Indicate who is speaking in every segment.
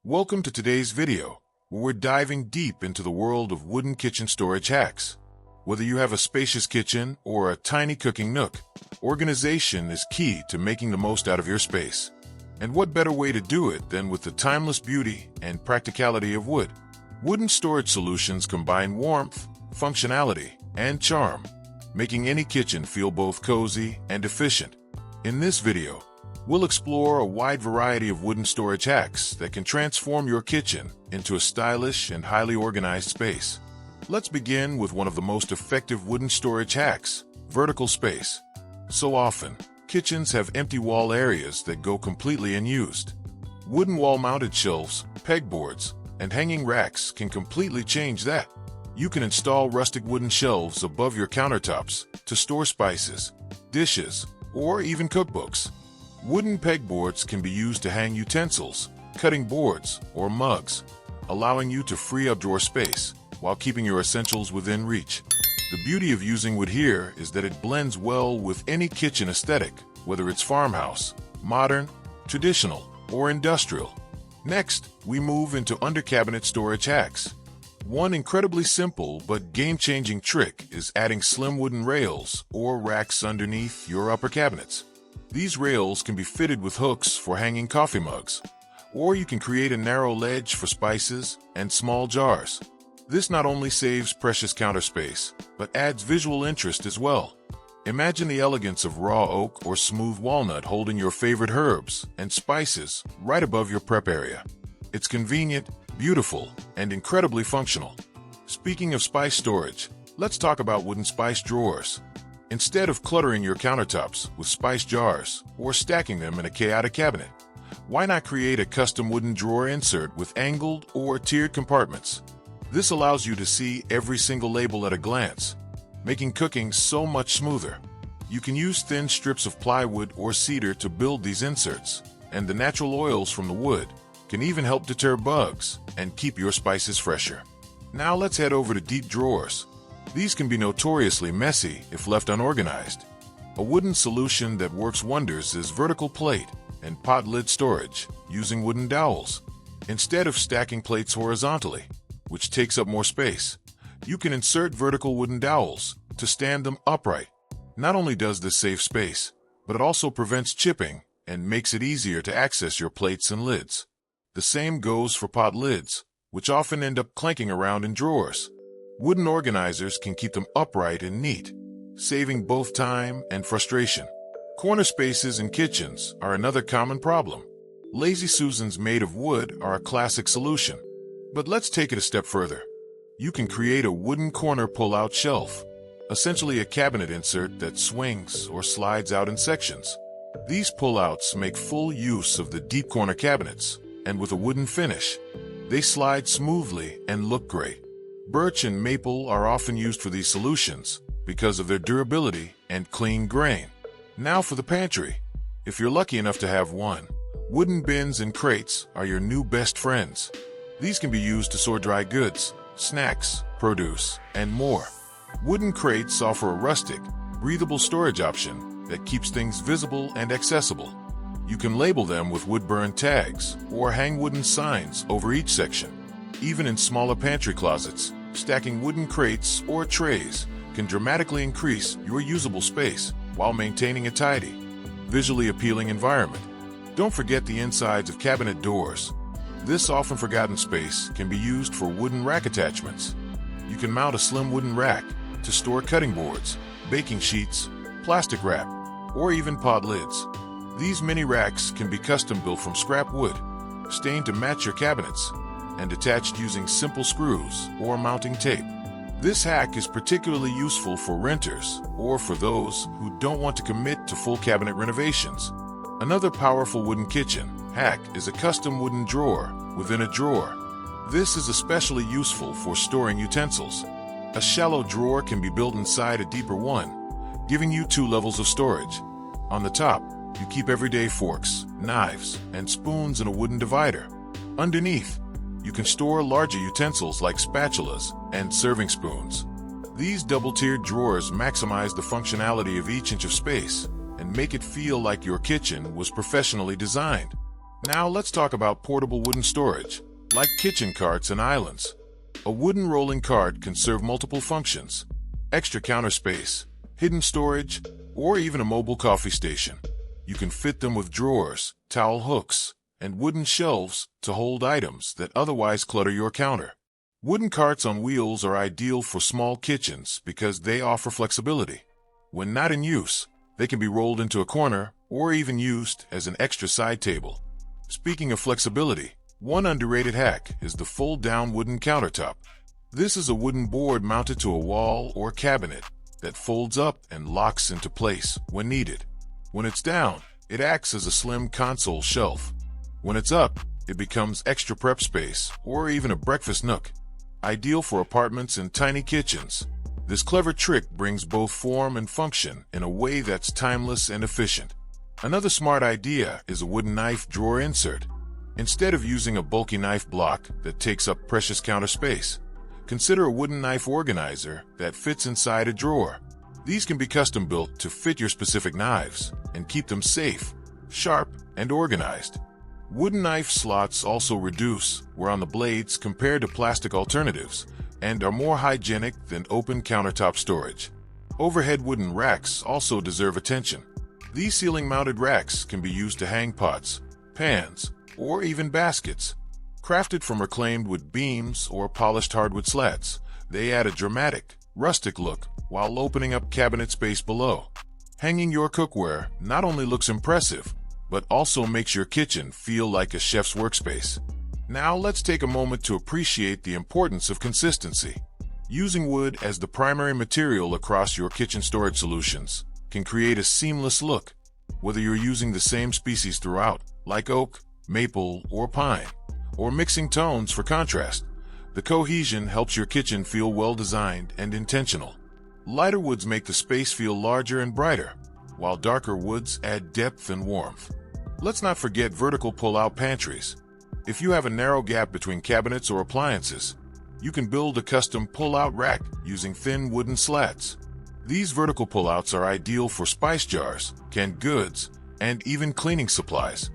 Speaker 1: Welcome to today's video, where we're diving deep into the world of wooden kitchen storage hacks. Whether you have a spacious kitchen or a tiny cooking nook, organization is key to making the most out of your space. And what better way to do it than with the timeless beauty and practicality of wood? Wooden storage solutions combine warmth, functionality, and charm, making any kitchen feel both cozy and efficient. In this video, we'll explore a wide variety of wooden storage hacks that can transform your kitchen into a stylish and highly organized space. Let's begin with one of the most effective wooden storage hacks, vertical space. So often, kitchens have empty wall areas that go completely unused. Wooden wall-mounted shelves, pegboards, and hanging racks can completely change that. You can install rustic wooden shelves above your countertops to store spices, dishes, or even cookbooks. Wooden pegboards can be used to hang utensils, cutting boards, or mugs, allowing you to free up drawer space while keeping your essentials within reach. The beauty of using wood here is that it blends well with any kitchen aesthetic, whether it's farmhouse, modern, traditional, or industrial. Next, we move into under-cabinet storage hacks. One incredibly simple but game-changing trick is adding slim wooden rails or racks underneath your upper cabinets. These rails can be fitted with hooks for hanging coffee mugs, or you can create a narrow ledge for spices and small jars. This not only saves precious counter space, but adds visual interest as well. Imagine the elegance of raw oak or smooth walnut holding your favorite herbs and spices right above your prep area. It's convenient, beautiful, and incredibly functional. Speaking of spice storage, let's talk about wooden spice drawers. Instead of cluttering your countertops with spice jars or stacking them in a chaotic cabinet, why not create a custom wooden drawer insert with angled or tiered compartments? This allows you to see every single label at a glance, making cooking so much smoother. You can use thin strips of plywood or cedar to build these inserts, and the natural oils from the wood can even help deter bugs and keep your spices fresher. Now let's head over to deep drawers. These can be notoriously messy if left unorganized. A wooden solution that works wonders is vertical plate and pot lid storage using wooden dowels. Instead of stacking plates horizontally, which takes up more space, you can insert vertical wooden dowels to stand them upright. Not only does this save space, but it also prevents chipping and makes it easier to access your plates and lids. The same goes for pot lids, which often end up clanking around in drawers. Wooden organizers can keep them upright and neat, saving both time and frustration. Corner spaces in kitchens are another common problem. Lazy Susans made of wood are a classic solution. But let's take it a step further. You can create a wooden corner pull-out shelf, essentially a cabinet insert that swings or slides out in sections. These pull-outs make full use of the deep corner cabinets, and with a wooden finish, they slide smoothly and look great. Birch and maple are often used for these solutions because of their durability and clean grain. Now for the pantry. If you're lucky enough to have one, wooden bins and crates are your new best friends. These can be used to store dry goods, snacks, produce, and more. Wooden crates offer a rustic, breathable storage option that keeps things visible and accessible. You can label them with wood-burn tags or hang wooden signs over each section. Even in smaller pantry closets, stacking wooden crates or trays can dramatically increase your usable space while maintaining a tidy, visually appealing environment. Don't forget the insides of cabinet doors. This often forgotten space can be used for wooden rack attachments. You can mount a slim wooden rack to store cutting boards, baking sheets, plastic wrap, or even pot lids. These mini racks can be custom built from scrap wood, stained to match your cabinets, and attached using simple screws or mounting tape. This hack is particularly useful for renters or for those who don't want to commit to full cabinet renovations. Another powerful wooden kitchen hack is a custom wooden drawer within a drawer. This is especially useful for storing utensils. A shallow drawer can be built inside a deeper one, giving you 2 levels of storage. On the top, you keep everyday forks, knives, and spoons in a wooden divider. Underneath, you can store larger utensils like spatulas and serving spoons. These double-tiered drawers maximize the functionality of each inch of space and make it feel like your kitchen was professionally designed. Now let's talk about portable wooden storage, like kitchen carts and islands. A wooden rolling cart can serve multiple functions: extra counter space, hidden storage, or even a mobile coffee station. You can fit them with drawers, towel hooks, and wooden shelves to hold items that otherwise clutter your counter. Wooden carts on wheels are ideal for small kitchens because they offer flexibility. When not in use, they can be rolled into a corner or even used as an extra side table. Speaking of flexibility, one underrated hack is the fold-down wooden countertop. This is a wooden board mounted to a wall or cabinet that folds up and locks into place when needed. When it's down, it acts as a slim console shelf. When it's up, it becomes extra prep space or even a breakfast nook. Ideal for apartments and tiny kitchens, this clever trick brings both form and function in a way that's timeless and efficient. Another smart idea is a wooden knife drawer insert. Instead of using a bulky knife block that takes up precious counter space, consider a wooden knife organizer that fits inside a drawer. These can be custom built to fit your specific knives and keep them safe, sharp, and organized. Wooden knife slots also reduce wear on the blades compared to plastic alternatives and are more hygienic than open countertop storage. Overhead wooden racks also deserve attention. These ceiling-mounted racks can be used to hang pots, pans, or even baskets. Crafted from reclaimed wood beams or polished hardwood slats, they add a dramatic, rustic look while opening up cabinet space below. Hanging your cookware not only looks impressive, but also makes your kitchen feel like a chef's workspace. Now let's take a moment to appreciate the importance of consistency. Using wood as the primary material across your kitchen storage solutions can create a seamless look, whether you're using the same species throughout, like oak, maple, or pine, or mixing tones for contrast. The cohesion helps your kitchen feel well-designed and intentional. Lighter woods make the space feel larger and brighter, while darker woods add depth and warmth. Let's not forget vertical pull-out pantries. If you have a narrow gap between cabinets or appliances, you can build a custom pull-out rack using thin wooden slats. These vertical pullouts are ideal for spice jars, canned goods, and even cleaning supplies.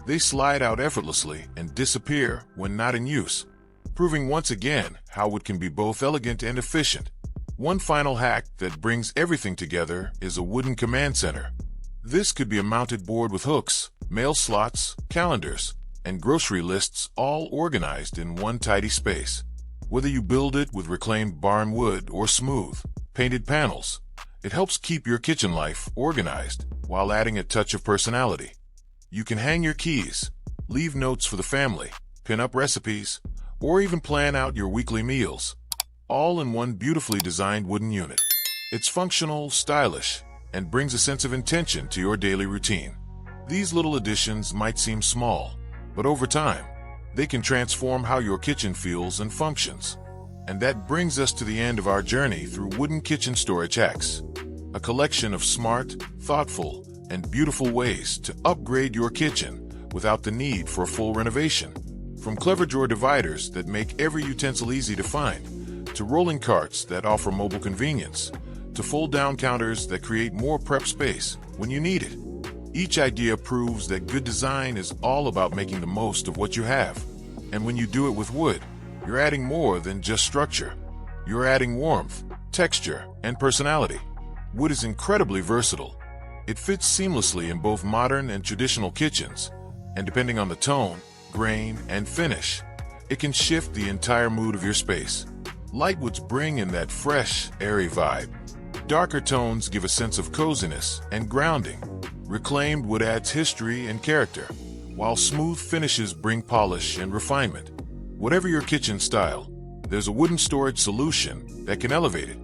Speaker 1: They slide out effortlessly and disappear when not in use, proving once again how wood can be both elegant and efficient. One final hack that brings everything together is a wooden command center. This could be a mounted board with hooks, mail slots, calendars, and grocery lists all organized in one tidy space. Whether you build it with reclaimed barn wood or smooth, painted panels, it helps keep your kitchen life organized while adding a touch of personality. You can hang your keys, leave notes for the family, pin up recipes, or even plan out your weekly meals, all in one beautifully designed wooden unit. It's functional, stylish, and brings a sense of intention to your daily routine. These little additions might seem small, but over time, they can transform how your kitchen feels and functions. And that brings us to the end of our journey through wooden kitchen storage hacks, a collection of smart, thoughtful, and beautiful ways to upgrade your kitchen without the need for a full renovation. From clever drawer dividers that make every utensil easy to find, to rolling carts that offer mobile convenience, to fold-down counters that create more prep space when you need it. Each idea proves that good design is all about making the most of what you have. And when you do it with wood, you're adding more than just structure. You're adding warmth, texture, and personality. Wood is incredibly versatile. It fits seamlessly in both modern and traditional kitchens, and depending on the tone, grain, and finish, it can shift the entire mood of your space. Light woods bring in that fresh, airy vibe. Darker tones give a sense of coziness and grounding. Reclaimed wood adds history and character, while smooth finishes bring polish and refinement. Whatever your kitchen style, there's a wooden storage solution that can elevate it.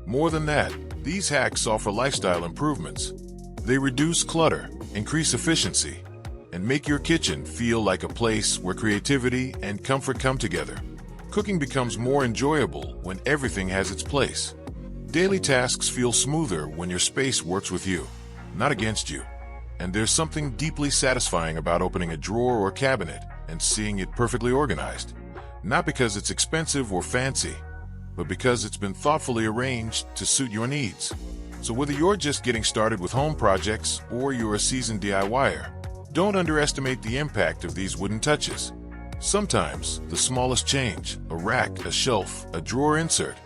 Speaker 1: More than that, these hacks offer lifestyle improvements. They reduce clutter, increase efficiency, and make your kitchen feel like a place where creativity and comfort come together. Cooking becomes more enjoyable when everything has its place. Daily tasks feel smoother when your space works with you, not against you. And there's something deeply satisfying about opening a drawer or cabinet and seeing it perfectly organized. Not because it's expensive or fancy, but because it's been thoughtfully arranged to suit your needs. So whether you're just getting started with home projects or you're a seasoned DIYer, Don't underestimate the impact of these wooden touches. Sometimes, the smallest change, a rack, a shelf, a drawer insert,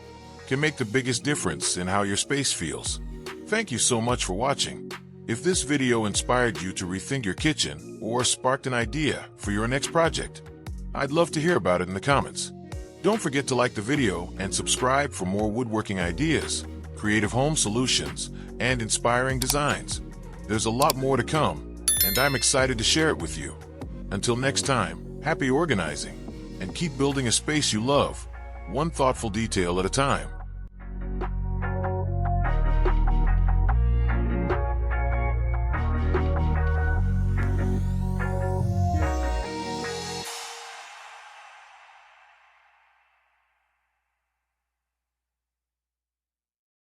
Speaker 1: can make the biggest difference in how your space feels. Thank you so much for watching. If this video inspired you to rethink your kitchen or sparked an idea for your next project, I'd love to hear about it in the comments. Don't forget to like the video and subscribe for more woodworking ideas, creative home solutions, and inspiring designs. There's a lot more to come, and I'm excited to share it with you. Until next time, happy organizing, and keep building a space you love, one thoughtful detail at a time.